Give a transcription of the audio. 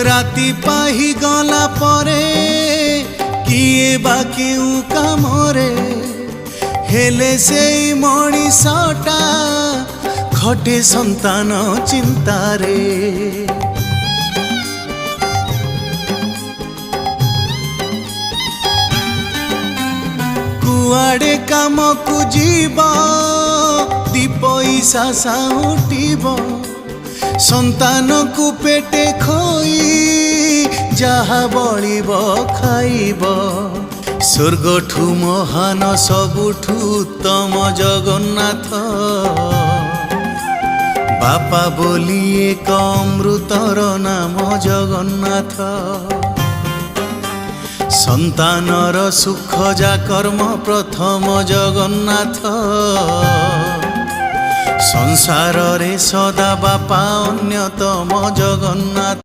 राति पाही गला परे किए बा केउ कामरे हेले से मणिषटा खटे संतान चिंतारे। कुआड़े काम को जीव दी पैसा साउटिब संतान को पेटे खोई जहा बलिब खाइब। स्वर्गठू महान सबुठू उत्तम जगन्नाथ बापा बोली एक अमृतर नाम जगन्नाथ। संतानर सुख जा कर्म प्रथम जगन्नाथ संसार रे सदा बापा अन्यतम जगन्नाथ।